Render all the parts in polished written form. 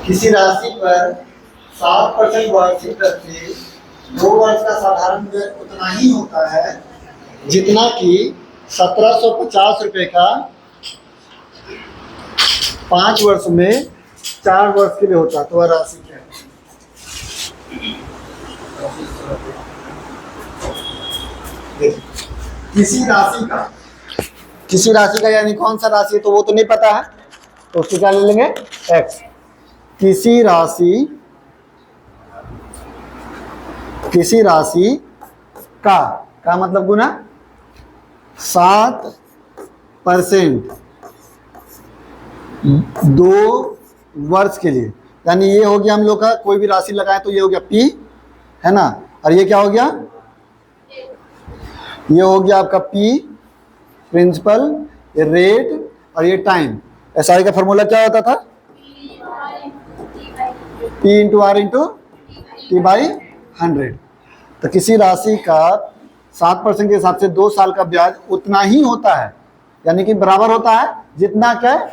किसी राशि पर 7% वार्षिक दर से 2 वर्ष का साधारण ब्याज उतना ही होता है जितना कि 1750 रुपये का 5 वर्ष में 4 वर्ष के लिए होता है। तो वह राशि क्या है? किसी राशि का यानी कौन सा राशि है तो वो तो नहीं पता है, तो उसको क्या ले लेंगे? एक्स। किसी राशि का मतलब गुना 7% 2 वर्ष के लिए, यानी ये हो गया हम लोग का कोई भी राशि लगाए तो ये हो गया P, है ना, और ये क्या हो गया? ये हो गया आपका P प्रिंसिपल, ये रेट और ये टाइम। एसआई का फॉर्मूला क्या होता था? P into R into T by 100। तो किसी राशि का 7% के हिसाब से 2 साल का ब्याज उतना ही होता है, यानी कि बराबर होता है जितना क्या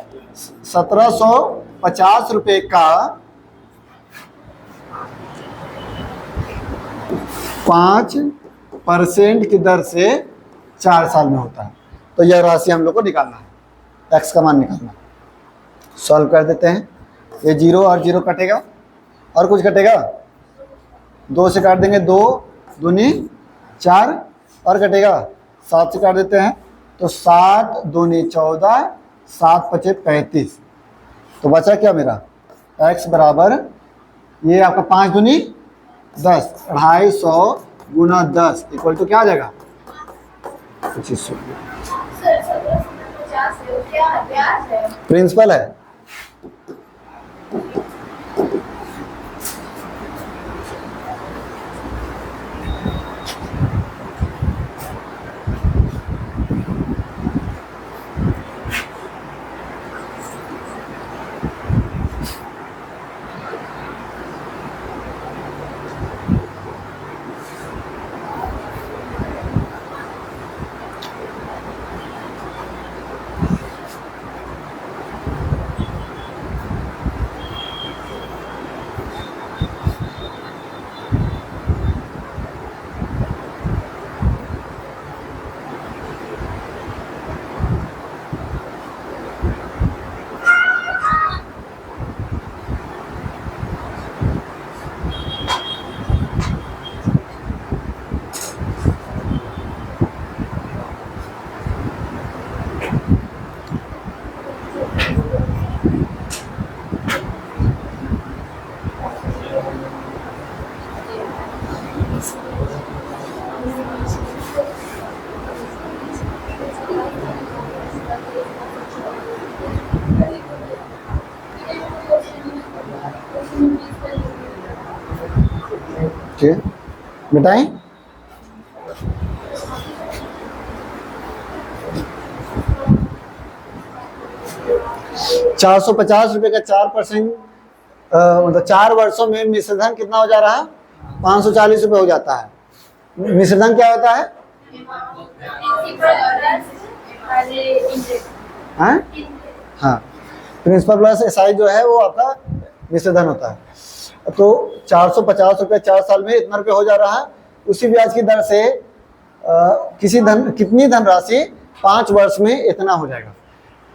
1750 रुपये का 5% की दर से 4 साल में होता है। तो यह राशि हम लोग को निकालना है, एक्स का मान निकालना है। सॉल्व कर देते हैं। ये 0 और 0 कटेगा, और कुछ कटेगा? 2 से काट देंगे, 2 दूनी 4, और कटेगा 7 से काट देते हैं तो 7 दूनी 14, 7 पचे 35। तो बचा क्या मेरा? x बराबर ये आपका 5 दूनी 10, 250 गुना 10 इक्वल टू क्या आ जाएगा? 2500। प्रिंसिपल है। मिटाएं। ₹450 का 4%, मतलब 4 वर्षों में मिश्रधन कितना हो जा रहा है? 540 रुपये हो जाता है। मिश्रधन क्या होता है? हाँ, प्रिंसिपल प्लस एसआई जो है वो आपका मिश्रधन होता है। तो 450 रुपये 4 साल में इतना रुपये हो जा रहा है। उसी ब्याज की दर से कितनी धनराशि 5 वर्ष में इतना हो जाएगा,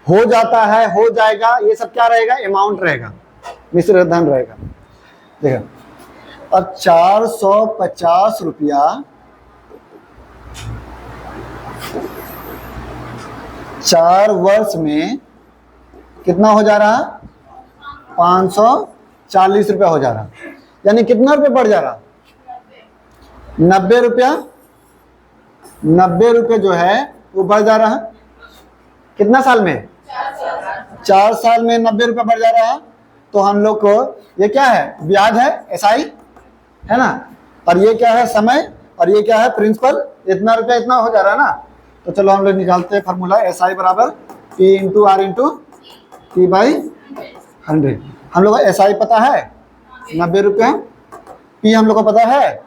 हो जाता है, हो जाएगा, ये सब क्या रहेगा? अमाउंट रहेगा, मिश्र धन रहेगा। देखो अब 450 रुपया 4 वर्ष में कितना हो जा रहा? 540 रुपया हो जा रहा, यानी कितना रुपये बढ़ जा रहा? 90 रुपया। 90 रुपये जो है वो बढ़ जा रहा है कितना साल में? 4 साल में 90 रुपये बढ़ जा रहा है। तो हम लोग को ये क्या है? ब्याज है, एसआई है ना, और ये क्या है? समय, और ये क्या है? प्रिंसिपल। इतना रुपया इतना हो जा रहा है ना, तो चलो हम लोग निकालते हैं फार्मूला SI बराबर P into R into P by 100। हम लोग को SI पता है 90 रुपये, P हम लोग को पता है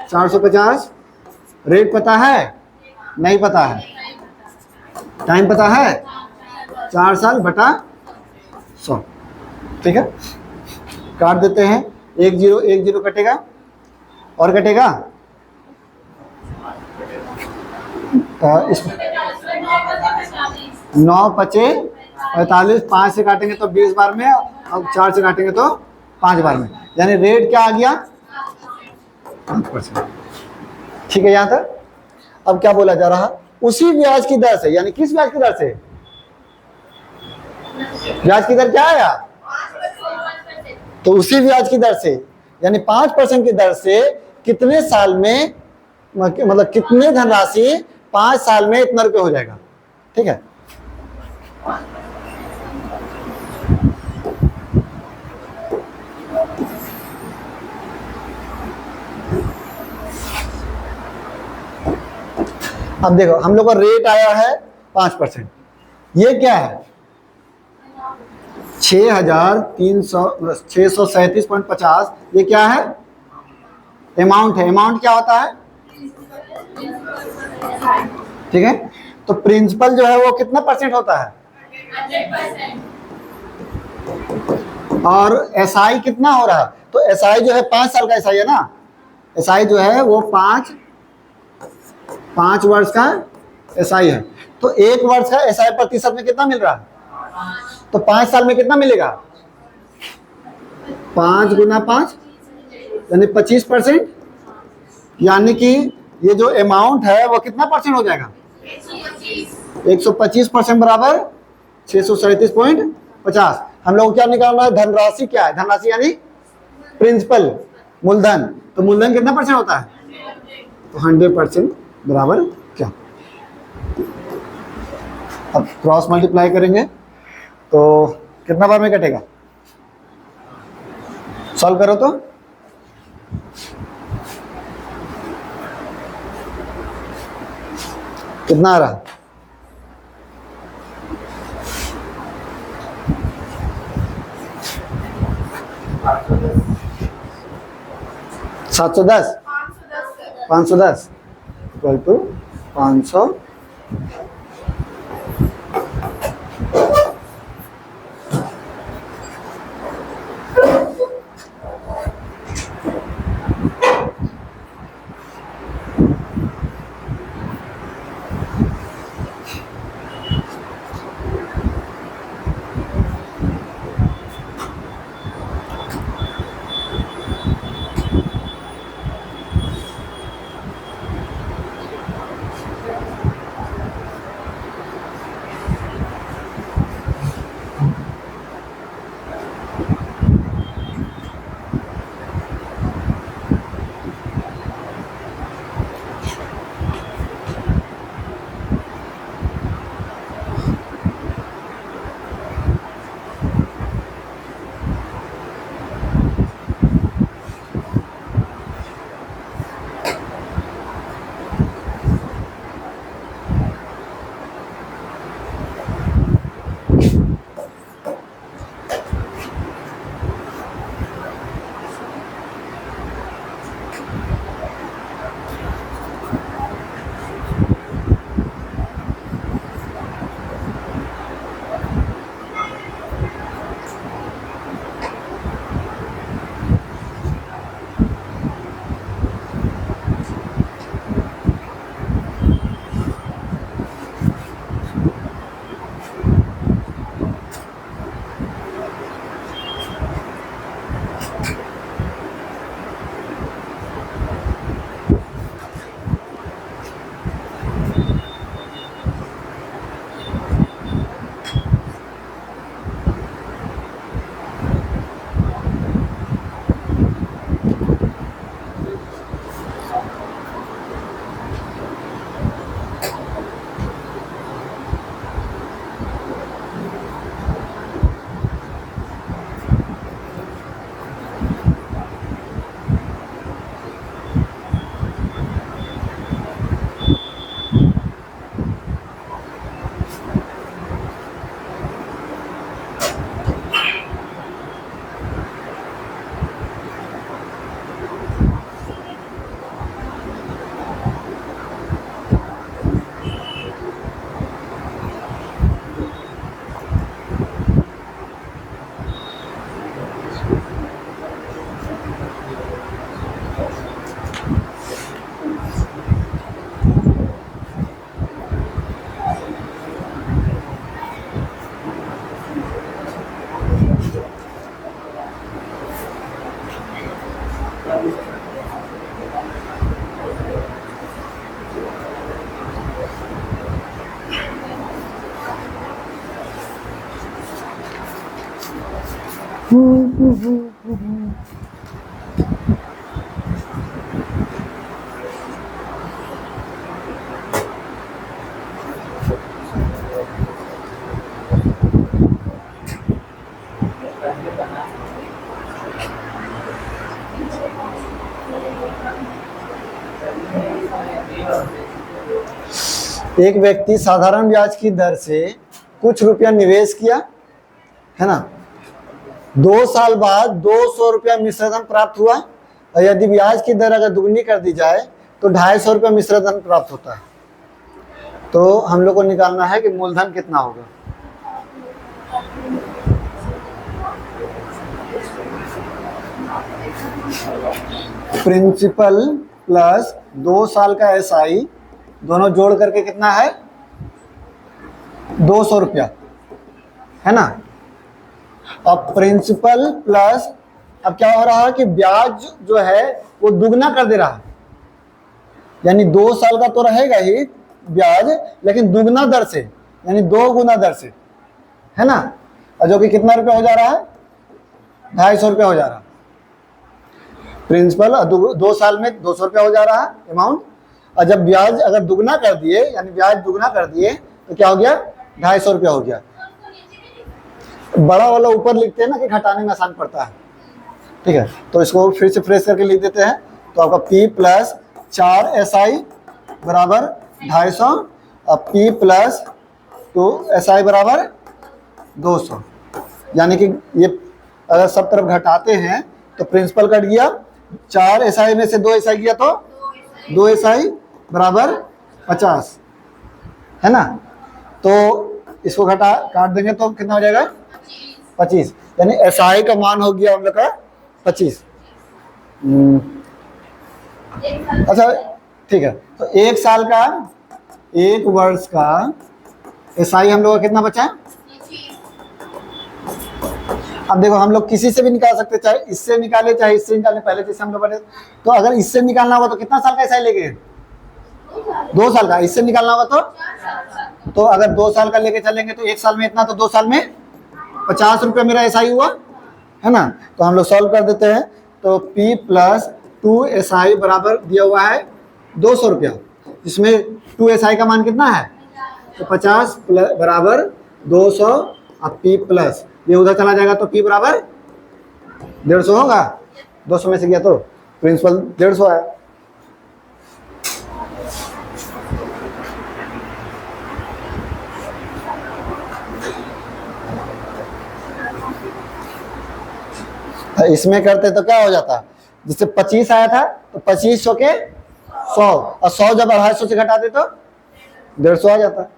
450, रेट पता है नहीं पता है, टाइम पता है 4 साल बटा 100। ठीक है, काट देते हैं, 1 0 कटेगा और कटेगा इस 9 पचे 45, 5 से काटेंगे तो 20 बार में और 4 से काटेंगे तो 5 बार में, यानी रेट क्या आ गया 5%। ठीक है यहाँ तक। अब क्या बोला जा रहा, उसी ब्याज की दर से, यानी किस ब्याज की दर से, ब्याज की दर क्या आया, तो उसी ब्याज की दर से यानी 5% की दर से कितने साल में, मतलब कितने धनराशि 5 साल में इतना रुपये हो जाएगा। ठीक है, अब देखो हम लोग का रेट आया है 5%, ये क्या है 6,637.50, ये क्या है अमाउंट है। अमाउंट क्या होता है, ठीक है, तो प्रिंसिपल जो है वो कितना परसेंट होता है 100%। और SI कितना हो रहा है, तो SI जो है 5 साल का SI है ना, SI जो है वो 5 वर्ष का SI है, तो 1 वर्ष का SI प्रतिशत में कितना मिल रहा है, तो 5 साल में कितना मिलेगा 5 गुना 5 यानी 25%, यानी कि ये जो अमाउंट है वो कितना परसेंट हो जाएगा 125% बराबर 637.50। हम लोग क्या निकालना है, धनराशि क्या है, धनराशि यानी प्रिंसिपल मूलधन, तो मूलधन कितना परसेंट होता है, तो 100% बराबर क्या। अब क्रॉस मल्टीप्लाई करेंगे तो कितना बार में कटेगा, सॉल्व करो तो कितना आ रहा, 710, 510 इक्वल टू 500 एक व्यक्ति साधारण ब्याज की दर से कुछ रुपया निवेश किया, है ना। 2 साल बाद 200 रुपया मिश्रधन प्राप्त हुआ, और यदि ब्याज की दर अगर दुगनी कर दी जाए तो 250 रुपया मिश्रधन प्राप्त होता है। तो हम लोग को निकालना है कि मूलधन कितना होगा। प्रिंसिपल प्लस 2 साल का एसआई दोनों जोड़ करके कितना है, 200 रुपया, है ना। अब प्रिंसिपल प्लस, अब क्या हो रहा है कि ब्याज जो है वो दुगना कर दे रहा है, यानी 2 साल का तो रहेगा ही ब्याज, लेकिन दुगना दर से, यानी 2 गुना दर से, है ना। और जो कि कितना रुपया हो जा रहा है, 250 रुपया हो जा रहा है। प्रिंसिपल 2 साल में 200 रुपया हो जा रहा है अमाउंट, और जब ब्याज अगर दुगना कर दिए, यानी ब्याज दुगना कर दिए, तो क्या हो गया, 250 रुपया हो गया। बड़ा वाला ऊपर लिखते हैं ना कि घटाने में आसान पड़ता है, ठीक है। तो इसको फिर से फ्रेश करके लिख देते हैं। तो आपका P प्लस 4 SI बराबर 250, और P प्लस 2 SI बराबर 200, यानी कि ये अगर सब तरफ घटाते हैं तो प्रिंसिपल कट गया, 4 SI में से 2 SI गया तो 2 SI बराबर 50, है ना। तो इसको काट देंगे तो कितना हो जाएगा, 25, यानी SI का मान हो गया हम लोग का 25। अच्छा ठीक है, तो 1 साल का, 1 वर्ष का SI हम लोग का कितना बचा है। अब देखो हम लोग किसी से भी निकाल सकते, चाहे इससे निकाले चाहे इससे निकाले, पहले जैसे हम लोग बने। तो अगर इससे निकालना होगा तो कितना साल का SI लेंगे, 2 साल का। इससे निकालना होगा तो अगर 2 साल का लेके चलेंगे तो 1 साल में इतना, तो 2 साल में 50 रुपया मेरा SI हुआ, है ना। तो हम लोग सॉल्व कर देते हैं। तो P प्लस 2 SI बराबर दिया हुआ है 200 रुपया, इसमें 2 SI का मान कितना है, तो 50 बराबर 200, और P प्लस ये उधर चला जाएगा तो P बराबर 150 होगा, 200 में से गया तो प्रिंसिपल 150 है। इसमें करते तो क्या हो जाता, जिससे 25 आया था तो 2500 के 100, और 100 जब 250 से घटाते तो 150 आ जाता।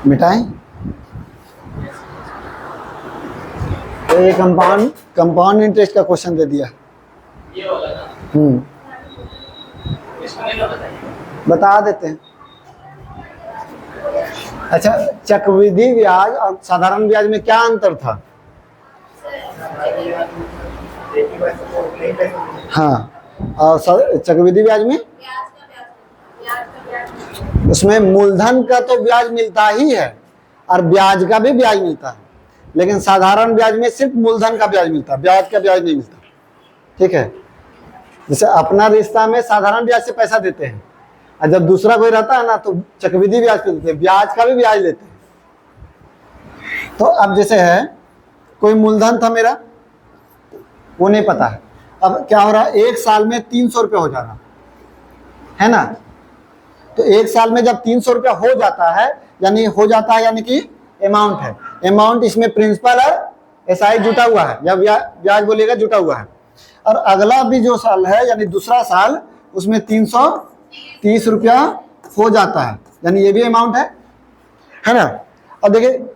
मिटाएं। तो ये कंपाउंड इंटरेस्ट का क्वेश्चन दे दिया। ये वाला ना, इसमें ना बता देते हैं। अच्छा, चक्रवृद्धि ब्याज और साधारण ब्याज में क्या अंतर था। हाँ, और चक्रवृद्धि ब्याज में उसमें मूलधन का तो ब्याज मिलता ही है, और ब्याज का भी ब्याज मिलता है, लेकिन साधारण ब्याज में सिर्फ मूलधन का ब्याज मिलता है, ब्याज का ब्याज नहीं मिलता। ठीक है, जैसे अपना रिश्ता में साधारण ब्याज से पैसा देते हैं, और जब दूसरा कोई रहता है ना तो चक्रवृद्धि ब्याज पे देते हैं, ब्याज का भी ब्याज लेते हैं। तो अब जैसे है कोई मूलधन था मेरा, वो नहीं पता है, अब क्या हो रहा है, एक साल में 300 रुपये हो जा रहा है ना। तो एक साल में जब 300 रुपया हो जाता है, यानी कि अमाउंट है, अमाउंट इसमें प्रिंसिपल और एसआई जुटा हुआ है, या ब्याज बोलेगा जुटा हुआ है। और अगला भी जो साल है यानी दूसरा साल, उसमें 330 रुपया हो जाता है, यानी ये भी अमाउंट है ना। अब देखिए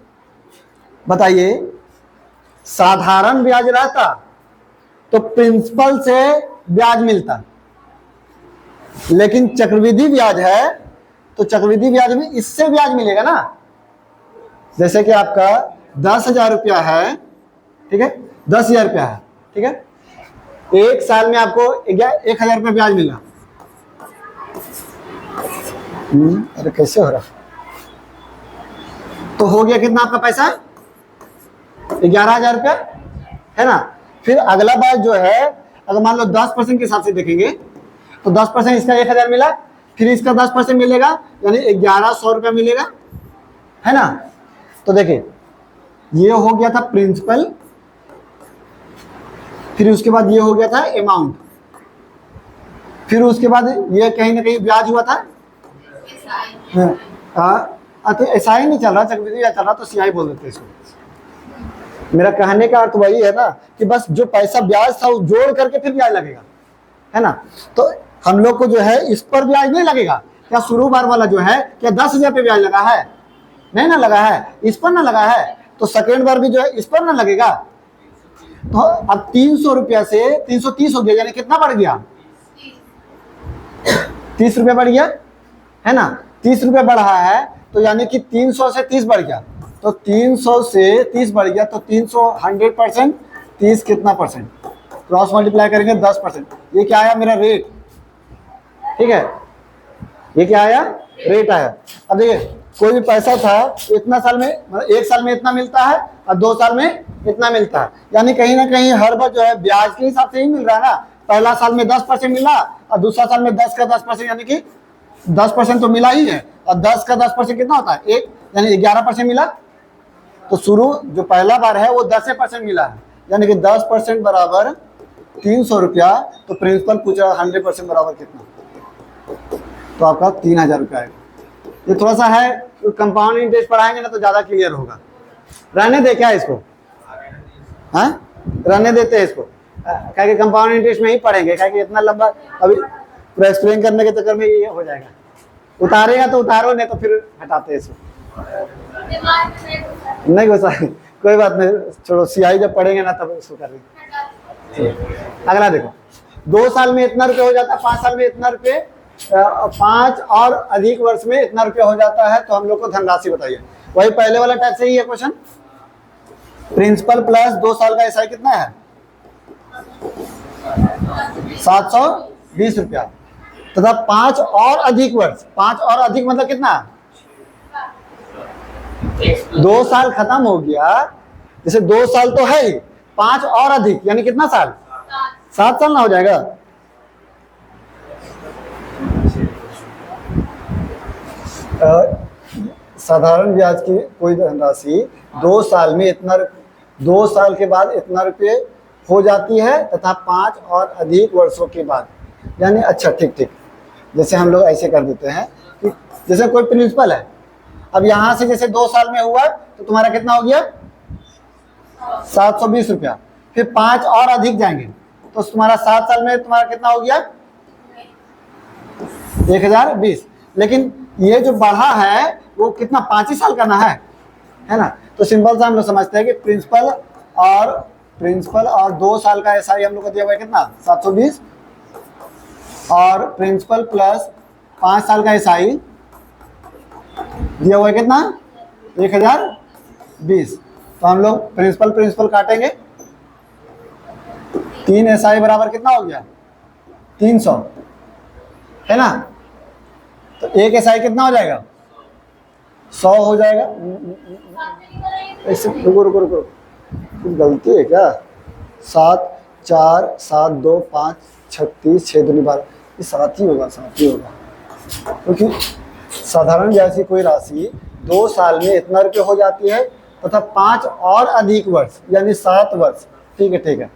बताइए, साधारण ब्याज रहता तो प्रिंसिपल से ब्याज मिलता, लेकिन चक्रवृद्धि ब्याज है तो चक्रवृद्धि ब्याज में इससे ब्याज मिलेगा ना। जैसे कि आपका 10,000 रुपया है, ठीक है, 10,000 रुपया है, ठीक है, एक साल में आपको 1,000 रुपया ब्याज मिला। अरे कैसे हो रहा, तो हो गया कितना आपका पैसा, 11,000 रुपया, है ना। फिर अगला बार जो है, अगर मान लो 10% के हिसाब से देखेंगे तो 10% इसका 1,000 मिला, फिर इसका 10% मिलेगा, यानी 1,100 रुपया मिलेगा, है ना। तो देखिए ये हो गया था प्रिंसिपल, फिर उसके बाद ये हो गया था अमाउंट, फिर उसके बाद ये कहीं ना कहीं ब्याज हुआ था। तो ऐसा ही नहीं चल रहा, चक्रवृद्धि ब्याज चल रहा, तो सीआई बोल देते इसको। मेरा कहने का अर्थ वही है ना कि बस जो पैसा ब्याज था वो जोड़ करके फिर ब्याज लगेगा, है ना। तो हम लोग को जो है इस पर ब्याज नहीं लगेगा क्या, शुरू बार वाला जो है क्या 10,000 पे ब्याज लगा है, नहीं ना लगा है, इस पर ना लगा है, तो सेकेंड बार भी जो है इस पर ना लगेगा। तो अब 300 रुपया से 330 हो गया, यानी कितना बढ़ गया, 30 रुपया बढ़ गया, है ना। 30 रुपया बढ़ा है तो यानी कि 300 से 30 बढ़ गया, तो 300 से 30 बढ़ गया, तो 300 100%, 30 कितना परसेंट, क्रॉस मल्टीप्लाई करेंगे 10%। ये क्या आया मेरा रेट, ठीक है, ये क्या आया, रेट आया। अब देखिए कोई भी पैसा था इतना साल में, मतलब एक साल में इतना मिलता है और 2 साल में इतना मिलता है, यानी कहीं ना कहीं हर बार जो है ब्याज के हिसाब से ही मिल रहा है ना। पहला साल में 10% मिला और दूसरा साल में 10 का 10%, यानी कि 10% तो मिला ही है, और 10 का 10% कितना होता है, एक, यानी 11% मिला। तो शुरू जो पहला बार है वो 10% मिला है, यानी कि 10% बराबर 300 रुपया। तो प्रिंसिपल पूछा 100% बराबर कितना, तो आपका 3,000 रुपया आएगा। ये थोड़ा सा है, कंपाउंड इंटरेस्ट पढ़ाएंगे ना तो ज़्यादा क्लियर होगा। रहने दे क्या इसको, हाँ रहने देते हैं इसको, क्या कि कंपाउंड इंटरेस्ट में ही पढ़ेंगे, क्या कि इतना लंबा अभी पूरा एक्सप्लेन करने के चक्कर में ये हो जाएगा। उतारेगा तो उतारो, नहीं तो फिर हटाते हैं इसको, नहीं घुसा, कोई बात नहीं, छोड़ो, सीआई जब पढ़ेंगे ना तब इसको करेंगे। अगला देखो, 2 साल में इतना रुपये हो जाता है, 5 साल में इतना रुपये, 5 और अधिक वर्ष में इतना रुपया हो जाता है। तो हम लोग को धनराशि बताइए, वही पहले वाला टाइप से ही है क्वेश्चन। प्रिंसिपल प्लस 2 साल का एसआई कितना है, 720 रुपया, तथा 5 और अधिक वर्ष, 5 और अधिक मतलब कितना, 2 साल खत्म हो गया, जैसे 2 साल तो है ही, 5 और अधिक यानी कितना साल, 7 साल ना हो जाएगा। साधारण ब्याज की कोई धनराशि 2 साल में इतना, 2 साल के बाद इतना रुपये हो जाती है, तथा 5 और अधिक वर्षों के बाद, यानी अच्छा ठीक, जैसे हम लोग ऐसे कर देते हैं कि जैसे कोई प्रिंसिपल है, अब यहाँ से जैसे 2 साल में हुआ तो तुम्हारा कितना हो गया, 720 रुपया, फिर 5 और अधिक जाएंगे तो तुम्हारा 7 साल में तुम्हारा कितना हो गया, 1,020। लेकिन ये जो बढ़ा है वो कितना, 5 ही साल का ना है ना। तो सिंपल सा हम लोग समझते हैं कि प्रिंसिपल और 2 साल का एसआई हम लोग को दिया हुआ है कितना, 720, और प्रिंसिपल प्लस 5 साल का एसआई दिया हुआ है कितना, 1,020। तो हम लोग प्रिंसिपल काटेंगे, 3 एसआई बराबर कितना हो गया, 300, है ना। तो 1 एसआई कितना हो जाएगा, 100 हो जाएगा। ऐसे रुको रुको रुको, कुछ गलती है क्या? 7 4 7 2 5 36 6 दूनी 12, ये 7 ही होगा, 7 ही होगा, क्योंकि साधारण जैसी कोई राशि 2 साल में इतना रुपये हो जाती है तथा 5 और अधिक वर्ष यानी 7 वर्ष, ठीक है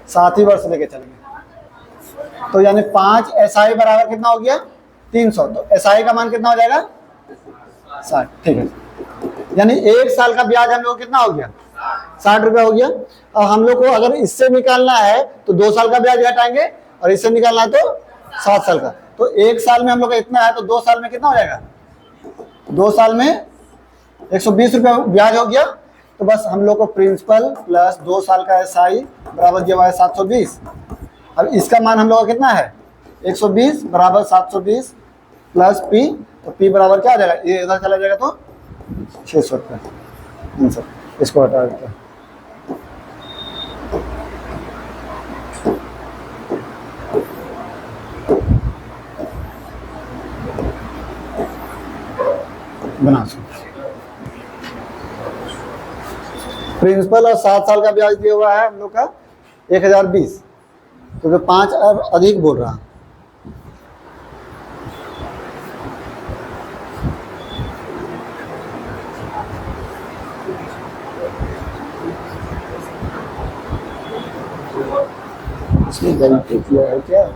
7 ही वर्ष लेके चलेंगे। तो यानी 5 SI बराबर कितना हो गया? 300। तो SI का मान कितना हो जाएगा? 60, ठीक है। यानी 1 साल का ब्याज हम लोग कितना हो गया? 60 रुपया हो गया। अब हम लोग को अगर इससे निकालना है तो 2 साल का ब्याज घटाएंगे, और इससे निकालना है तो 7 साल का। तो 1 साल में हम लोग का इतना है, तो 2 साल में कितना हो जाएगा? 2 साल में 120 रुपया ब्याज हो गया। तो बस हम लोग को प्रिंसिपल प्लस 2 साल का SI बराबर दिया हुआ है 720। अब इसका मान हम लोग का कितना है? 120 बराबर 720 प्लस P, तो P बराबर क्या आ जाएगा? ये इधर चला जाएगा तो 600 रुपये आंसर। इसको हटा देते हैं। बना प्रिंसिपल और 7 साल का ब्याज दिया हुआ है हम लोग का 1020, क्योंकि 5 और अधिक बोल रहा। इसमें गलती किया है क्या?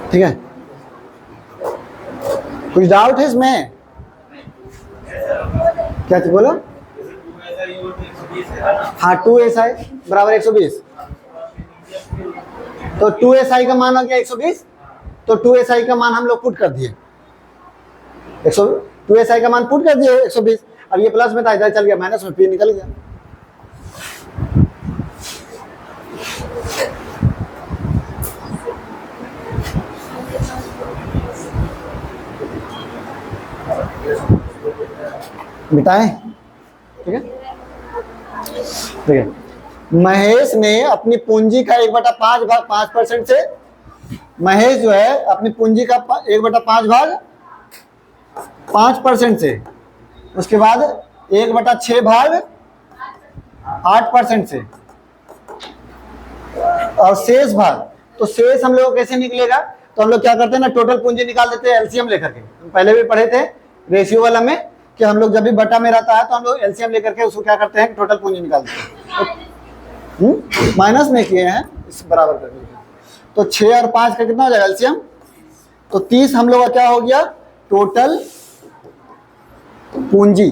ठीक है, कुछ डाउट है इसमें? क्या चीज बोलो? हाँ, 2SI बराबर 120। तो 2SI का मान हो गया 120, तो 2SI का मान हम लोग पुट कर दिए 2SI का मान पुट कर दिए 120। अब ये प्लस में था, इधर चल गया माइनस में, P निकल गया। मिटाएं, ठीक है ठीक है। महेश ने अपनी पूंजी का 1/5 भाग 5% से, महेश जो है अपनी पूंजी का 1/5 भाग 5% से, उसके बाद 1/6 भाग 8% से, और शेष भाग। तो शेष हम लोग कैसे निकलेगा? तो हम लोग क्या करते हैं ना, टोटल पूंजी निकाल देते हैं एलसीएम लेकर के। पहले भी पढ़े थे रेशियो वाला में कि हम लोग जब भी बटा में रहता है तो हम लोग एलसीएम लेकर के उसको क्या करते हैं, टोटल पूंजी निकाल देते हैं। माइनस में किए हैं, इस बराबर कर दिया। तो 6 और 5 का कितना हो जाएगा एलसीएम? तो 30 हम लोग का क्या हो गया? टोटल पूंजी,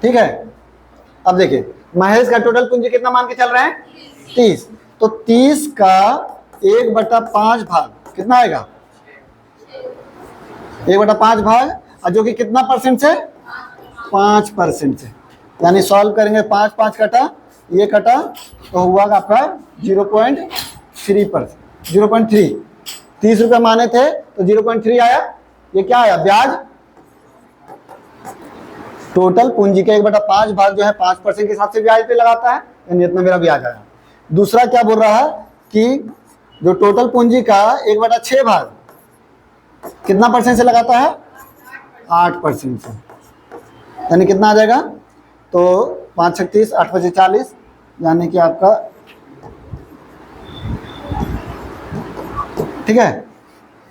ठीक है। अब देखिए महेश का टोटल पूंजी कितना मान के चल रहे हैं? 30। तो 30 का 1/5 भाग कितना आएगा? 1/5 भाग, और जो कि कितना परसेंट से? 5% से। यानी सॉल्व करेंगे, 5 5 कटा, ये कटा, तो हुआ आपका 0.3%, 0.3। 30 रुपये माने थे तो 0.3 आया। ये क्या आया? ब्याज। टोटल पूंजी के 1/5 भाग जो है 5% के हिसाब से ब्याज पे लगाता है, यानी इतना मेरा ब्याज आया। दूसरा क्या बोल रहा है कि जो टोटल पूंजी का 1/6 भाग कितना परसेंट से लगाता है? 8% से। यानी कितना आ जाएगा? तो 5 36 8 5 40, यानी कि आपका, ठीक है,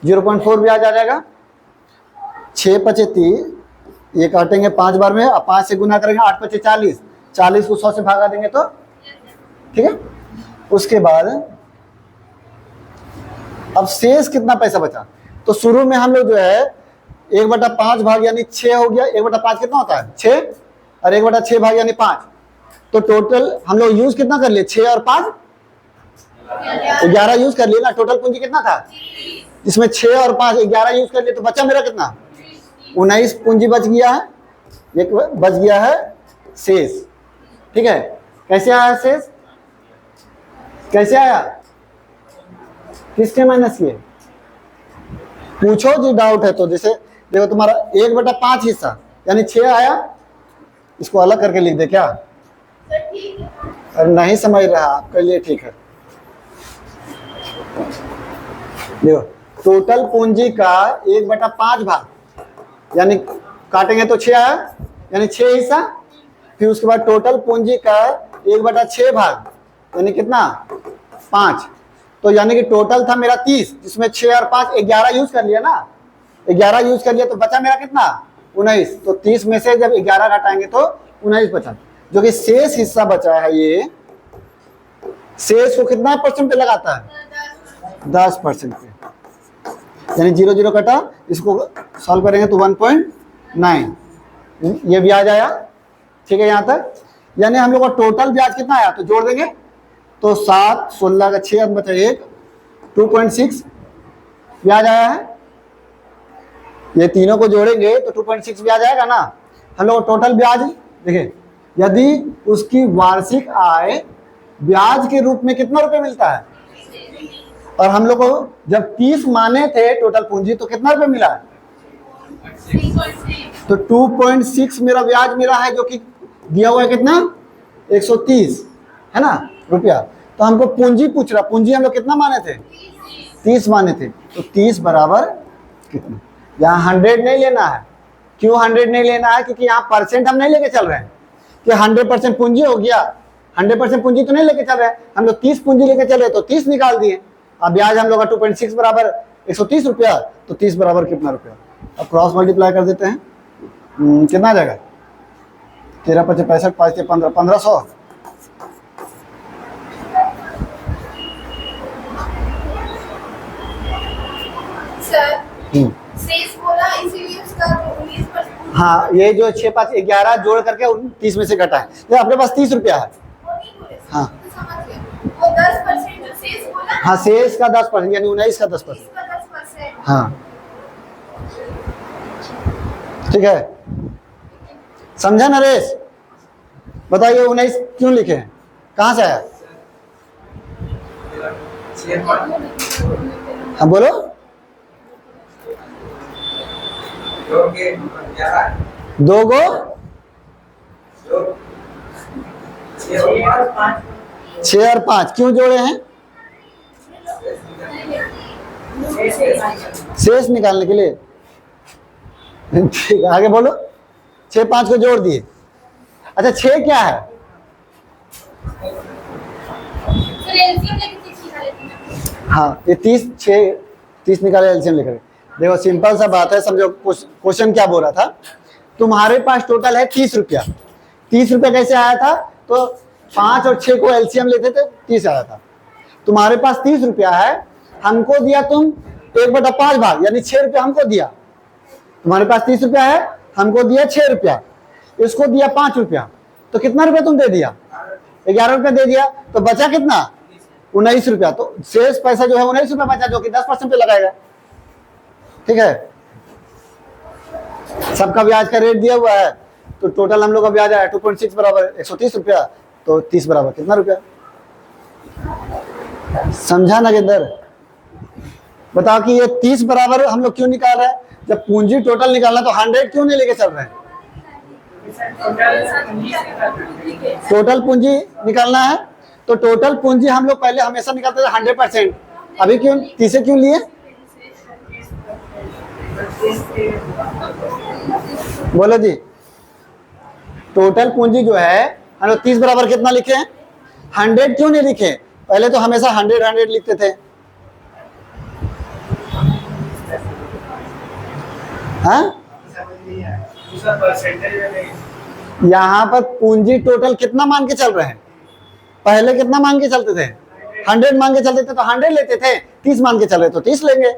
0.4 ब्याज आ जाएगा। 6 5 30, ये काटेंगे 5 बार में, अब 5 से गुना करेंगे, 8 5 40, 40 को 100 से भागा देंगे तो ठीक है। उसके बाद अब शेष कितना पैसा बचा, तो शुरू में हम लोग जो है 1/5 भाग यानी 6 हो गया। 1/5 कितना होता है 6, और 1/6 भाग यानी 5। तो टोटल हम लोग यूज कितना कर लिए, 6 और 5 11 यूज कर लिए ना। टोटल पूंजी कितना था, इसमें 6 और 5 11 यूज कर लिए, तो बचा मेरा कितना 19 पूंजी बच गया है, एक बच गया है शेष। ठीक है, कैसे आया शेष, कैसे आया, किसके माइनस किए, पूछो जी डाउट है तो। जैसे देखो तुम्हारा 1/5 हिस्सा यानी 6 आया, इसको अलग करके लिख दे क्या, अरे नहीं समझ रहा आपके लिए ठीक है। देखो टोटल पूंजी का 1/5 भाग यानी काटेंगे तो 6 आया, यानी 6 हिस्सा। फिर उसके बाद टोटल पूंजी का 1/6 भाग यानी कितना 5। तो यानी कि टोटल था मेरा 30, जिसमें 6 और 5 11 यूज कर लिया ना, 11 यूज कर लिया, तो बचा मेरा कितना 19। तो 30 में से जब 11 घटाएंगे तो 19 बचा, जो कि शेष हिस्सा बचा है। ये शेष को कितना परसेंट पे लगाता है, 10% पे, यानी 0 0 कटा, इसको सॉल्व करेंगे तो 1.9 ये ब्याज आया। ठीक है यहाँ तक, यानी हम लोग का टोटल ब्याज कितना आया, तो जोड़ देंगे तो 7 16 का 6 बचा 1 2.6 ब्याज आया है। ये तीनों को जोड़ेंगे तो 2.6 ब्याज आएगा ना। हम लोग टोटल ब्याज देखिए, यदि उसकी वार्षिक आय ब्याज के रूप में कितना रुपए मिलता है, और हम लोग को जब 30 माने थे टोटल पूंजी तो कितना रुपए मिला, तो 2.6 मेरा ब्याज मिला है, जो कि दिया हुआ है कितना 130 है ना रुपया। तो हमको पूंजी पूछ रहा, पूंजी हम लोग कितना माने थे 30 माने थे, तो 30 बराबर कितना, यहाँ 100 नहीं लेना है। क्यों 100 नहीं लेना है, क्योंकि यहाँ परसेंट हम नहीं लेके चल रहे हैं कि 100% पूंजी हो गया, 100% पूंजी तो नहीं लेके चल रहे हैं हम लोग, 30 पूंजी लेके चल रहे, तो 30 निकाल दिए। अब ब्याज हम लोग का 2.6 बराबर 130 रुपया, तो 30 बराबर कितना रुपया, अब क्रॉस मल्टीप्लाई कर देते हैं, कितना आ जाएगा 13 × 5 = 65, 5 × 15 1500। हाँ, ये जो 6 5 11 जोड़ करके 30 में से घटा है, तो अपने पास 30 रुपया है। हाँ हाँ, शेष का 10% यानी 19 का 10%। हाँ ठीक है, समझा नरेश, बताइए 19 क्यों लिखे हैं, कहाँ से आया, हाँ बोलो। 2 गो 6 और 5 क्यों जोड़े हैं, शेष निकालने के लिए। ठीक है, आगे बोलो। 6 5 को जोड़ दिए। अच्छा 6 क्या है, हाँ ये 30 निकाले एलसीएम लेकर। देखो सिंपल सा बात है, समझो क्वेश्चन क्या बोल रहा था, तुम्हारे पास टोटल है 30 रुपया। 30 रुपया कैसे आया था, तो 5 और 6 को एलसीएम लेते थे 30 आया था। तुम्हारे पास 30 रुपया है, हमको दिया तुम 1/5 भाग यानी 6 रुपया हमको दिया। तुम्हारे पास 30 रुपया है, हमको दिया 6 रुपया, इसको दिया 5 रुपया, तो कितना रुपया तुम दे दिया 11 रुपया दे दिया, तो बचा कितना 19 रुपया। तो शेष पैसा जो है 19 रुपया बचा, जो कि 10% पे लगाएगा। ठीक है, सबका ब्याज का रेट दिया हुआ है, तो टोटल हम लोग का ब्याज आया 2.6 बराबर 130 रुपया, तो 30 बराबर कितना रुपया, समझा ना किधर। बताओ कि ये 30 बराबर हम लोग क्यों निकाल रहे हैं, जब पूंजी टोटल निकालना तो 100 क्यों नहीं लेके चल रहे हैं, टोटल पूंजी निकालना है। तो टोटल पूंजी हम लोग पहले हमेशा निकालते थे 100%, अभी क्यों 30 क्यों लिए, बोलो जी। टोटल पूंजी जो है हम लोग 30 बराबर कितना लिखे हैं, 100 क्यों नहीं लिखे, पहले तो हमेशा 100 लिखते थे। हाँ यहाँ पर पूंजी टोटल कितना मान के चल रहे हैं पहले कितना मांग के चलते थे? 100 मांग के चलते थे तो 100 लेते थे, 30 मांग के चल रहे तो 30 लेंगे।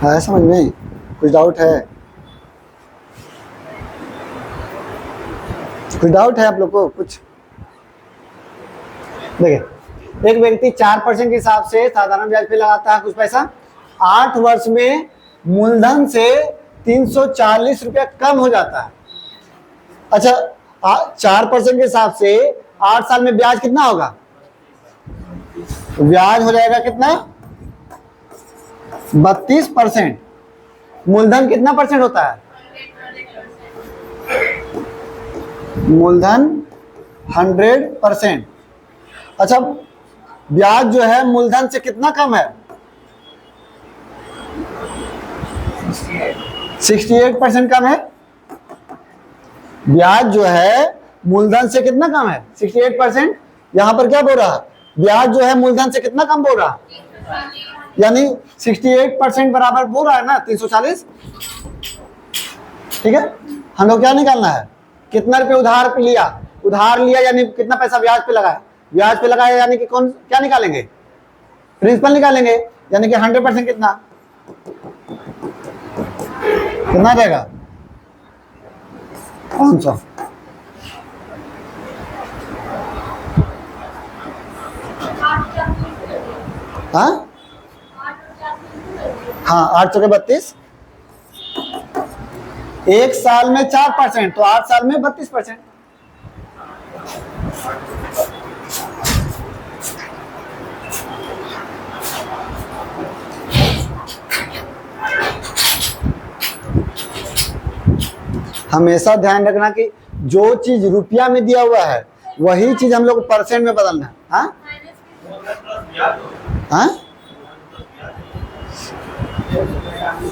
है समझ में? कुछ डाउट है? कुछ डाउट है आप लोग को? कुछ देखिए, एक व्यक्ति 4% के हिसाब से साधारण ब्याज पे लगाता है कुछ पैसा, 8 वर्ष में मूलधन से 340 रुपया कम हो जाता है। अच्छा, 4% के हिसाब से 8 साल में ब्याज कितना होगा? ब्याज हो जाएगा कितना? 32%। मूलधन कितना परसेंट होता है? मूलधन 100%। अच्छा, ब्याज जो है मूलधन से कितना कम है? 68% कम है। ब्याज जो है मूलधन से कितना कम है? 68%। यहां पर क्या बोल रहा है? ब्याज जो है मूलधन से कितना कम बोल रहा? यानी 68% बराबर बोल रहा है ना 340। ठीक है, हम लोग क्या निकालना है? कितना रुपये उधार लिया? उधार लिया यानी कितना पैसा ब्याज पे लगाया? ब्याज पे लगाया यानी कि कौन क्या निकालेंगे? प्रिंसिपल निकालेंगे। यानी कि 100% कितना कितना रहेगा? 500। हाँ हाँ, 8 चौके 32। एक साल में 4% तो 8 साल में 32%। हमेशा ध्यान रखना कि जो चीज रुपया में दिया हुआ है वही चीज हम लोग परसेंट में बदलना है। हाँ हाँ,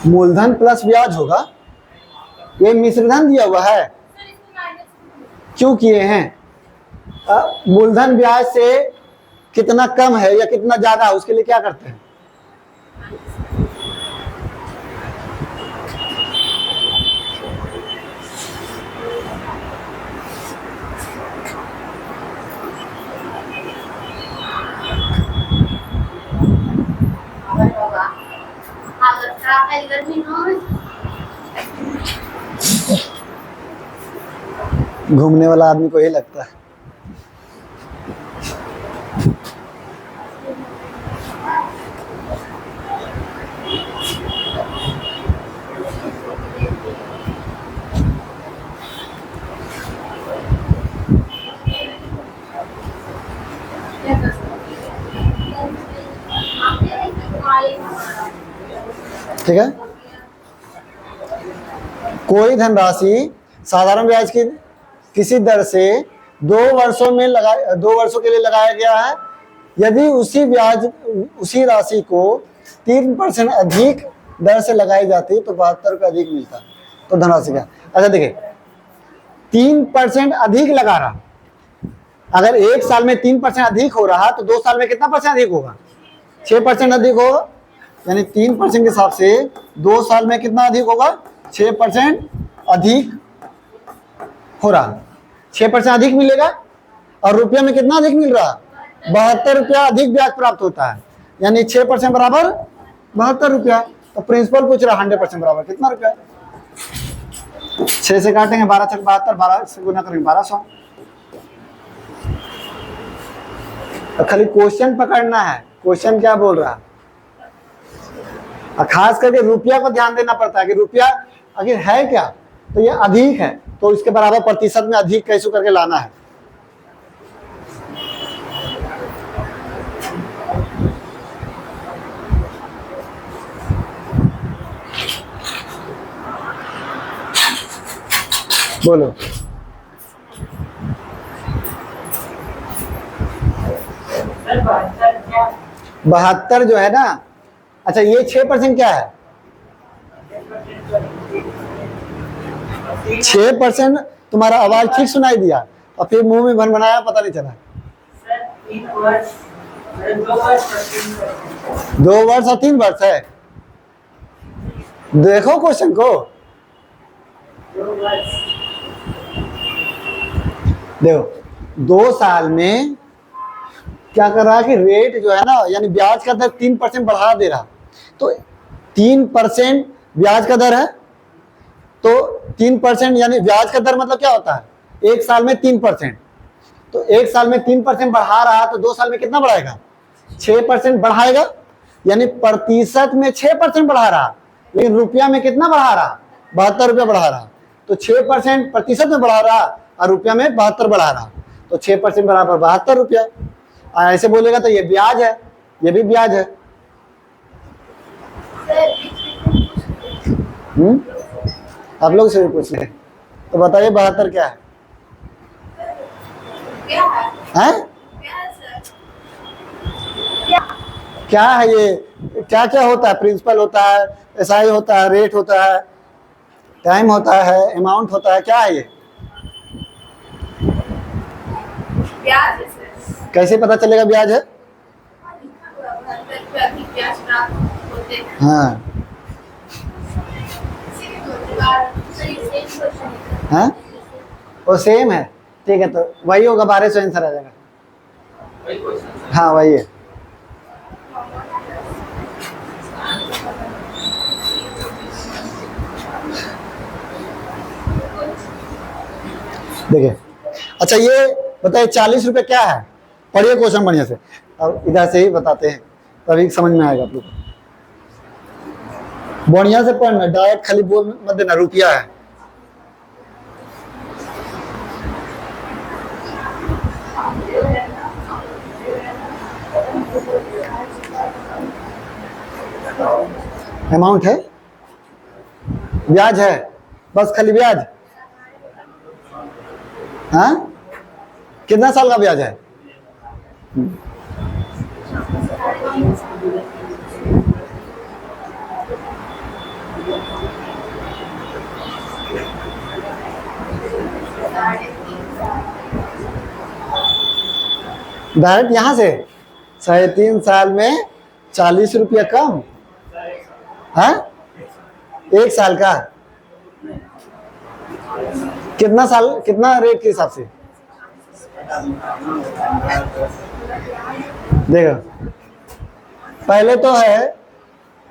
मूलधन प्लस ब्याज होगा। ये मिश्रधन दिया हुआ है, क्यों किए हैं? मूलधन ब्याज से कितना कम है या कितना ज्यादा है उसके लिए क्या करते हैं? घूमने वाला आदमी को ही लगता है। ठीक है, कोई धनराशि साधारण ब्याज की किसी दर से 2 वर्षों के लिए लगाया गया है। यदि उसी राशि को 3% अधिक दर से लगाई जाती तो 72 रुपये अधिक मिलता। तो धनराशि क्या? अच्छा देखिए, 3% अधिक लगा रहा, अगर एक साल में 3% अधिक हो रहा तो 2 साल में कितना परसेंट अधिक होगा? 6% अधिक होगा। यानी 3% के हिसाब से 2 साल में कितना अधिक होगा? 6% अधिक हो रहा, 6% अधिक मिलेगा। और रुपया में कितना अधिक मिल रहा? 72 रुपया अधिक ब्याज प्राप्त होता है। यानी 6% बराबर 72 रुपया। तो प्रिंसिपल पूछ रहा 100% बराबर कितना रुपया? 6 से काटेंगे 12 चक 72, 12 से गुना करेंगे 1200। तो खाली क्वेश्चन पकड़ना है, क्वेश्चन क्या बोल रहा है। और खास करके रुपया को ध्यान देना पड़ता है कि रुपया आखिर है क्या, तो ये अधिक है तो इसके बराबर प्रतिशत में अधिक कैसे करके लाना है। बोलो। बहत्तर जो है ना, अच्छा ये 6% क्या है? 6% तुम्हारा आवाज ठीक सुनाई दिया और फिर मुंह में भन बनाया, पता नहीं चला। 2 वर्ष और 3 वर्ष है। देखो क्वेश्चन को, देखो 2 साल में क्या कर रहा है कि रेट जो है ना, यानी ब्याज का दर 3% बढ़ा दे रहा। तो 3% ब्याज का दर है, तो 3% यानी ब्याज का दर मतलब क्या होता है? 1 साल में 3%। तो 1 साल में 3% बढ़ा रहा तो 2 साल में कितना बढ़ाएगा? 6% बढ़ाएगा, यानी प्रतिशत में 6% बढ़ा रहा, लेकिन रुपया में कितना बढ़ा रहा? 72 रुपया बढ़ा रहा। तो 6% प्रतिशत में बढ़ा रहा और रुपया में 72 बढ़ा रहा, तो 6% बराबर 72 रुपया। ऐसे बोलेगा तो ये ब्याज है, ये भी ब्याज है। आप लोग से भी पूछ रहे, तो बताइए 72 क्या है? हैं? क्या है ये? क्या क्या होता है? प्रिंसिपल होता है, एसआई होता है, रेट होता है, टाइम होता है, अमाउंट होता है, क्या है ये? ब्याज है सर। कैसे पता चलेगा ब्याज है? हाँ हाँ वो सेम है, ठीक है, तो वही होगा, 1200 आंसर आ जाएगा। हाँ वही है। देखिए, अच्छा ये बताइए 40 रुपये क्या है? पढ़िए क्वेश्चन बढ़िया से, अब इधर से ही बताते हैं तभी समझ में आएगा आप लोग को। बढ़िया से पढ़ना, डायरेक्ट खाली बोल मत देना रुपया है। अमाउंट है, ब्याज है, बस खाली ब्याज। हाँ कितना साल का ब्याज है? डायरेक्ट यहां से 3.5 साल में 40 रुपया कम है। 1 साल का कितना साल, कितना रेट के हिसाब से? देखो पहले तो है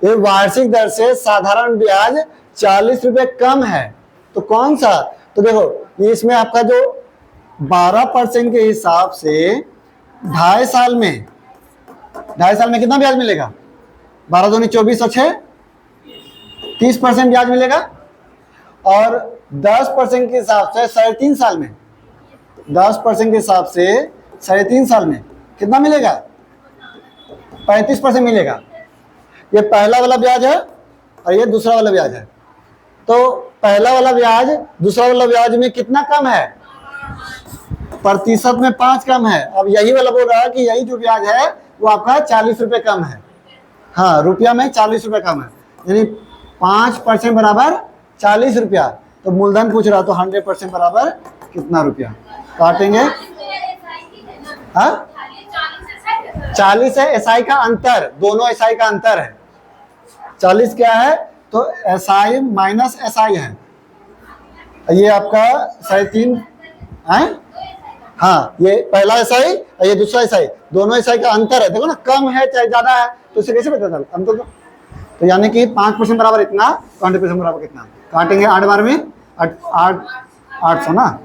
ये वार्षिक दर से साधारण ब्याज 40 रुपये कम है, तो कौन सा? तो देखो इसमें आपका जो 12% के हिसाब से 2.5 साल में, 2.5 साल में कितना ब्याज मिलेगा? 12 दूनी 24 और 6 30% ब्याज मिलेगा। और 10% के हिसाब से 3.5 साल में, 10% के हिसाब से 3.5 साल में कितना मिलेगा? 35% मिलेगा। ये पहला वाला ब्याज है और ये दूसरा वाला ब्याज है। तो पहला वाला ब्याज दूसरा वाला ब्याज में कितना कम है? प्रतिशत में 5 कम है। अब यही वाला बोल रहा है कि यही जो ब्याज है वो आपका 40 रुपये कम है। हाँ रुपया में 40 रुपये कम है, यानी 5% बराबर 40 रुपया। तो मूलधन पूछ रहा तो 100% बराबर कितना रुपया? काटेंगे। हाँ 40 है एसआई का अंतर, दोनों एसआई का अंतर है। 40 क्या है? तो एसआई माइनस एसआई है। ये आपका 3.5 है। हाँ ये पहला एसआई और ये दूसरा एसआई, दोनों एसआई का अंतर है। देखो ना, कम है चाहे ज्यादा है, तो इसे कैसे पता चल अंतर? तो यानी कि 5% बराबर इतना, 20% बराबर कितना? काटेंगे 8 बार में 800 ना।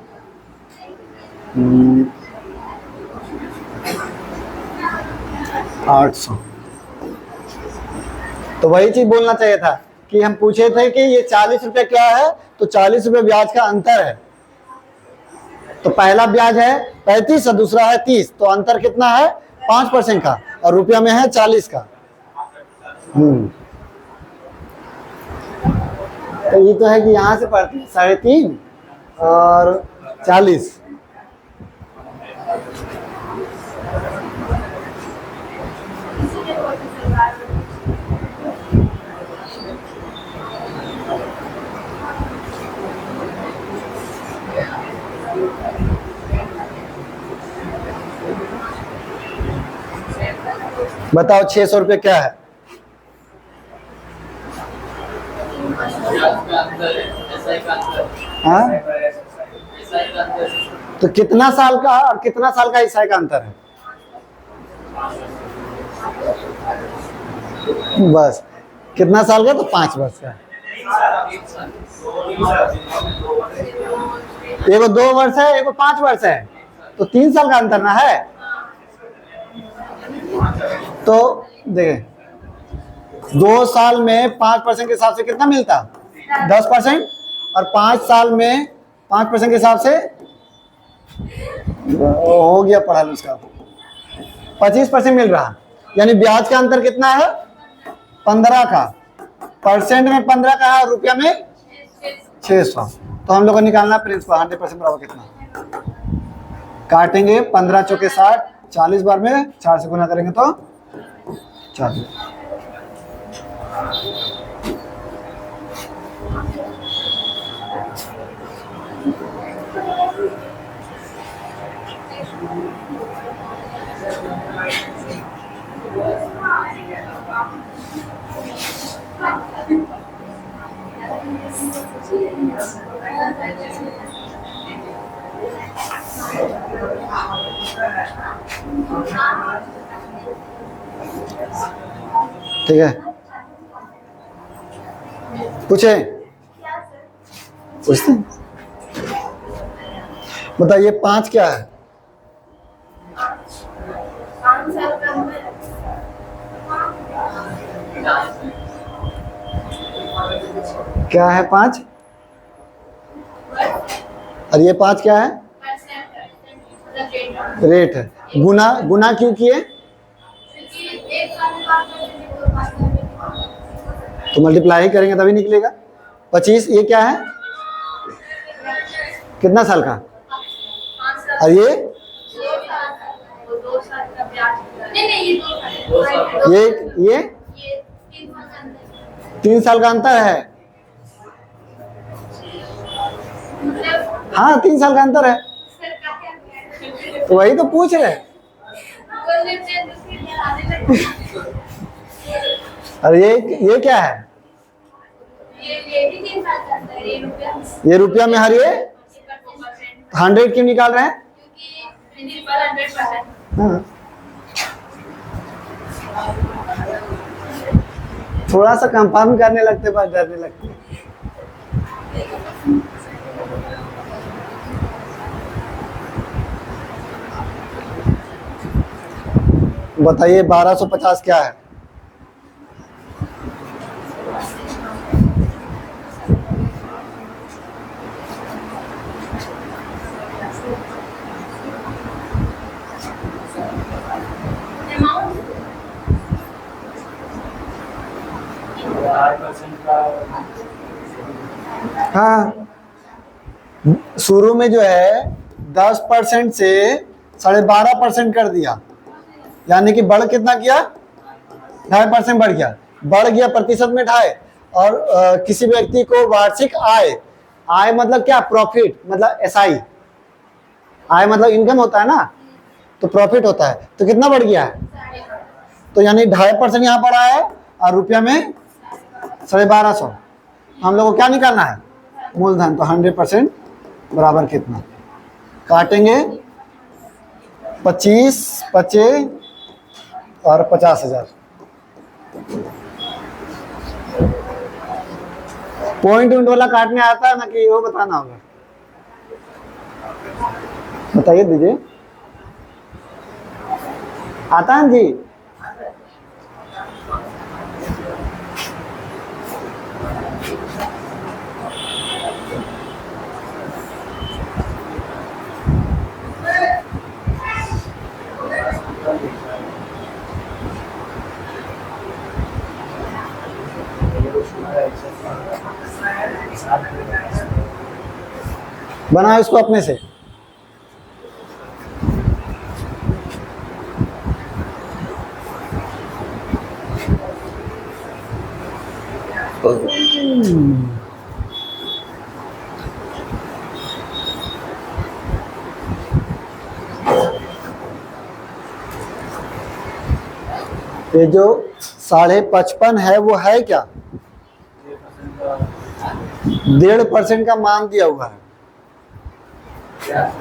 800। तो वही चीज बोलना चाहिए था कि हम पूछे थे कि ये 40 रुपये क्या है, तो 40 रुपये ब्याज का अंतर है। तो पहला ब्याज है 35 और दूसरा है 30, तो अंतर कितना है 5% का, और रुपया में है 40 का। तो ये तो है कि यहाँ से पढ़ते हैं 3.5 और 40। बताओ 600 रुपये क्या है? हाँ? तो कितना साल का और कितना साल का ईसाई का अंतर है? बस कितना साल का? तो 5 वर्ष का। एगो 2 वर्ष है, एगो 5 वर्ष है, तो 3 साल का अंतर ना है। तो देखें 2 साल में 5% के हिसाब से कितना मिलता? 10%, और 5 साल में 5% के हिसाब से हो गया पढ़ा लो उसका 25% मिल रहा। यानी ब्याज का अंतर कितना है? 15 का। परसेंट में 15 का है, रुपया में 600। तो हम लोग को निकालना प्रिंसिपल 100% बराबर कितना? काटेंगे 15 चौके 60, 40 बार में 4 से गुना करेंगे तो 40। ठीक है, पूछे? पूछते? बताइए 5 क्या है? क्या है 5? और ये 5 क्या है? रेट है। गुना गुना क्यों किए? तो मल्टीप्लाई ही करेंगे तभी निकलेगा। 25 ये क्या है? कितना साल का? और ये 3 साल का अंतर है। हाँ 3 साल का अंतर है, तो वही तो पूछ रहे। अरे ये क्या है? ये रुपया में, हर ये 100 क्यों निकाल रहे हैं? हाँ। थोड़ा सा कंफर्म करने लगते बस डरने लगते। बताइए 1250 क्या है? हाँ, शुरू में जो है 10% से 12.5% कर दिया, यानी कि बढ़ कितना किया? 2.5% बढ़ गया। बढ़ गया प्रतिशत में 2.5। और किसी व्यक्ति को वार्षिक आय, आय मतलब क्या? प्रॉफिट मतलब एसआई। आय मतलब इनकम होता है ना, तो प्रॉफिट होता है। तो कितना बढ़ गया है? तो यानी 2.5% यहाँ पर आया है, और रुपया में 1250। हम लोग को क्या निकालना है? मूलधन। तो 100% बराबर कितना? काटेंगे 25, 25 और 50,000। पॉइंट वाला काटने आता है ना कि वो बताना होगा? बताइए दीजिए, आता है जी? बनाओ इसको अपने से। ये जो 55.5 है वो है क्या? 1.5% का मान दिया हुआ है। हाँ।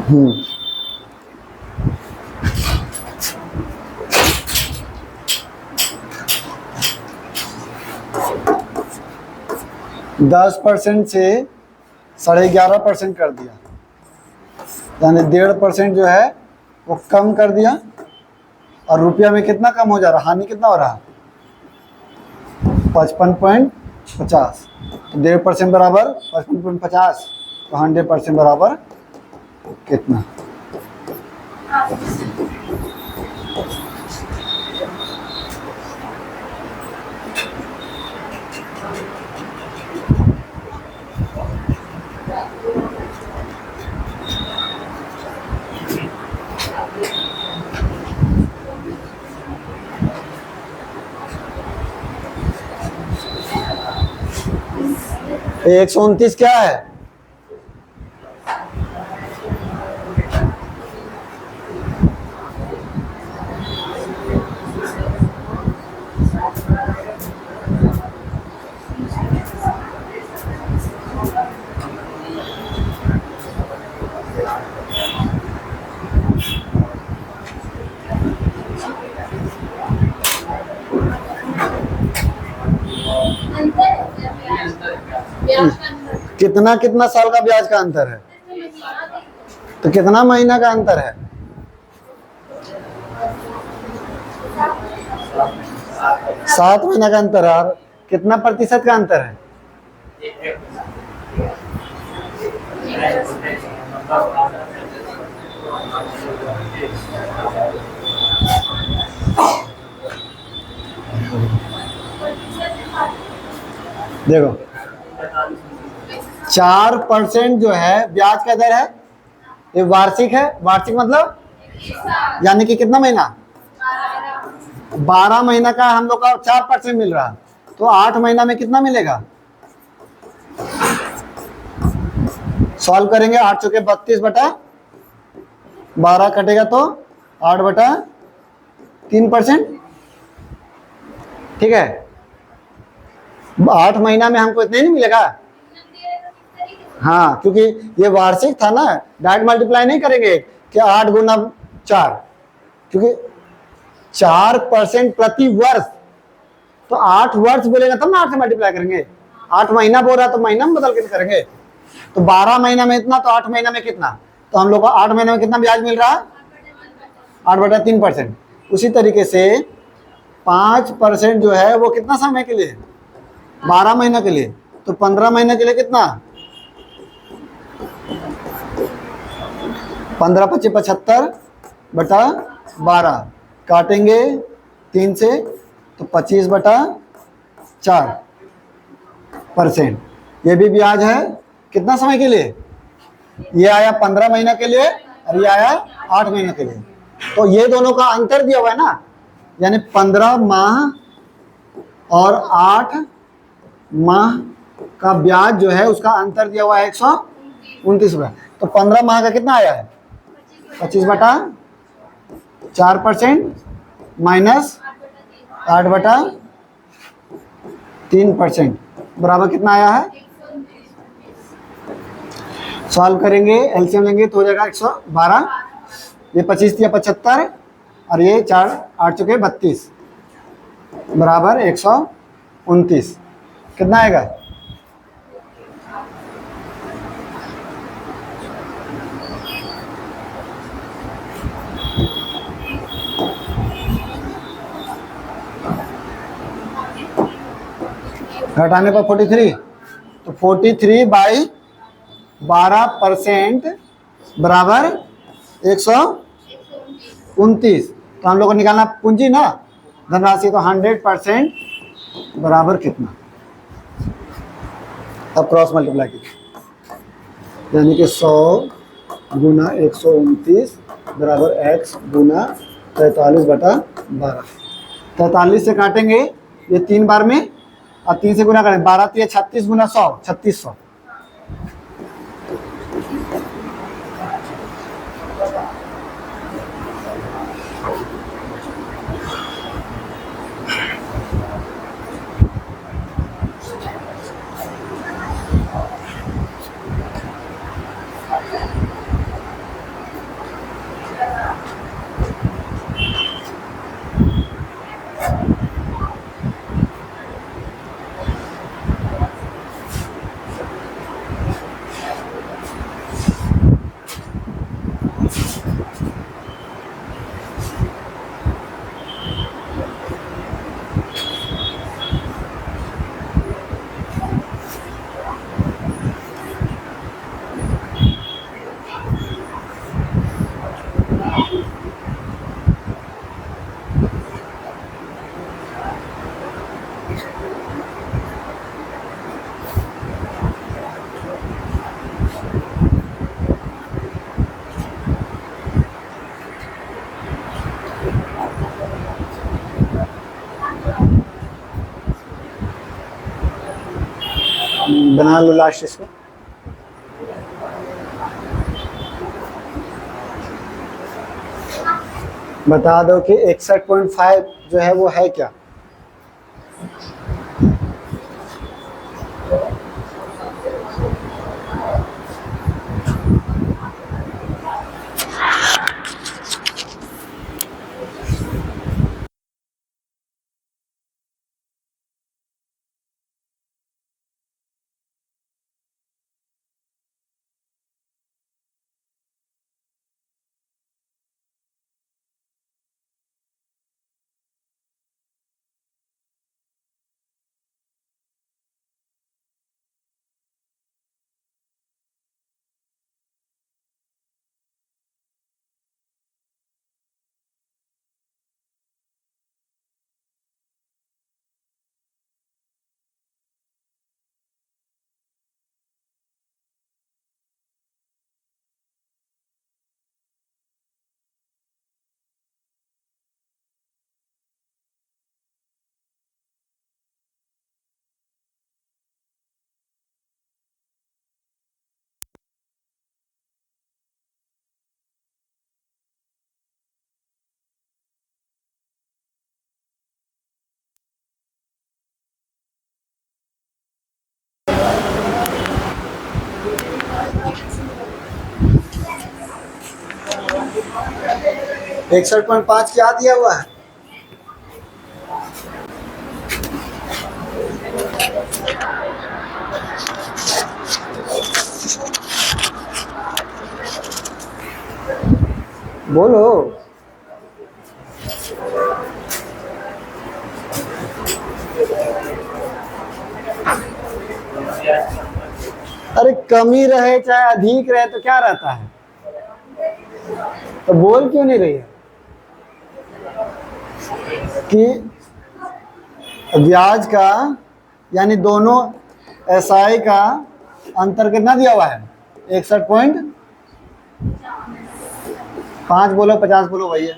हम्म 10% से 11.5% कर दिया, यानी 1.5% जो है वो कम कर दिया। और रुपया में कितना कम हो जा रहा, हानि कितना हो रहा? 55.50। तो 1.5% बराबर 55.50, तो 100% बराबर कितना? ये 129 क्या है? कितना कितना साल का ब्याज का अंतर है? तो कितना महीना का अंतर है? 7 महीना का अंतर है। और कितना प्रतिशत का अंतर है? देखो 4% जो है ब्याज का दर है, ये वार्षिक है। वार्षिक मतलब यानी कि कितना महीना? 12 महीना का हम लोग का 4% मिल रहा, तो 8 महीना में कितना मिलेगा? सॉल्व करेंगे। 8 चौके 32 बटा 12 कटेगा तो 8 बटा 3%। ठीक है, 8 महीना में हमको इतना ही नहीं मिलेगा। हाँ, क्योंकि ये वार्षिक था ना, डायरेक्ट मल्टीप्लाई नहीं करेंगे कि 8 गुना 4, क्योंकि 4% प्रति वर्ष, तो 8 वर्ष बोलेगा तब ना 8 से मल्टीप्लाई करेंगे। 8 महीना बोल रहा तो महीना में बदल के करेंगे। तो 12 महीना में इतना, तो 8 महीना में कितना? तो हम लोग को 8 महीने में कितना ब्याज मिल रहा है? 8 बटा 3%। उसी तरीके से 5% जो है वो कितना समय के लिए? 12 महीना के लिए। तो 15 महीने के लिए कितना? 15 25 75 बटा 12 काटेंगे 3 से, तो 25 बटा 4%। ये भी ब्याज है कितना समय के लिए? ये आया 15 महीना के लिए और ये आया 8 महीने के लिए। तो ये दोनों का अंतर दिया हुआ है ना, यानी 15 माह और 8 माह का ब्याज जो है उसका अंतर दिया हुआ है 129 रुपये। तो 15 माह का कितना आया है? 25 बटा 4% माइनस 8 बटा 3% बराबर कितना आया है? सॉल्व करेंगे, एलसीएम लेंगे तो हो जाएगा 112। ये 25 दिया 75 और ये 4 8 चुके 32 बराबर 129। कितना आएगा? घटाने पर 43, तो 43/12% बराबर 129। तो हम लोग को निकालना पूंजी ना, धनराशि, तो 100% बराबर कितना। अब क्रॉस मल्टीप्लाई कीजिए, यानी कि 100 गुना 129 बराबर x गुना 43/12। 43 से काटेंगे ये 3 बार में, और 3 से गुना करें, 12 3 36 गुना 100, 3600। बना लो लास्ट इसको। बता दो कि 61.5 जो है वो है क्या। इकसठ पॉइंट 5 क्या दिया हुआ है। बोलो। अरे कमी रहे चाहे अधिक रहे तो क्या रहता है, तो बोल क्यों नहीं रही है कि ब्याज का यानी दोनों एसआई का अंतर कितना दिया हुआ है 61.5 बोलो 50 बोलो वही है।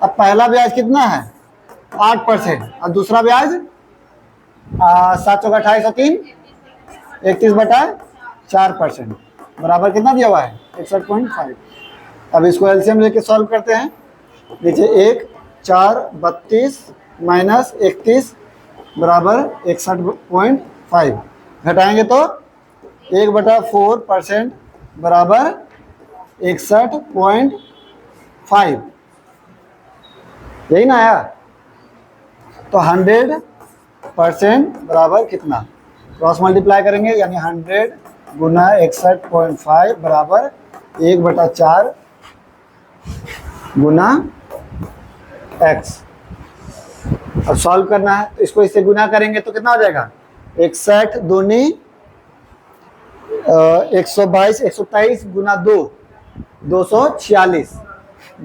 अब पहला ब्याज कितना है 8% और दूसरा ब्याज 7 चौका 28 और 3 31/4% बराबर कितना दिया हुआ है 61.5। अब इसको एलसीएम लेके सॉल्व करते हैं। नीचे 1 4 32 माइनस 31 बराबर 61.5 घटाएंगे तो 1/4% बराबर 61.5, यही ना आया। तो 100% बराबर कितना, क्रॉस मल्टीप्लाई करेंगे यानी 100 गुना 61.5 बराबर 1/4 गुना x। अब सॉल्व करना है तो इसको इससे गुना करेंगे तो कितना हो जाएगा 61 दूनी 122, 123 गुना 2, 246,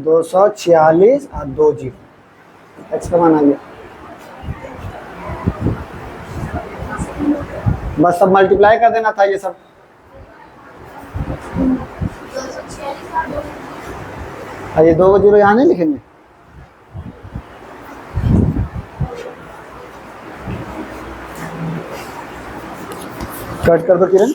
246 और 2 जीरो। एक्स का मान आ गया। बस सब मल्टीप्लाई कर देना था ये सब। ये 2 जीरो यहाँ नहीं लिखेंगे। कट कर दो किरण।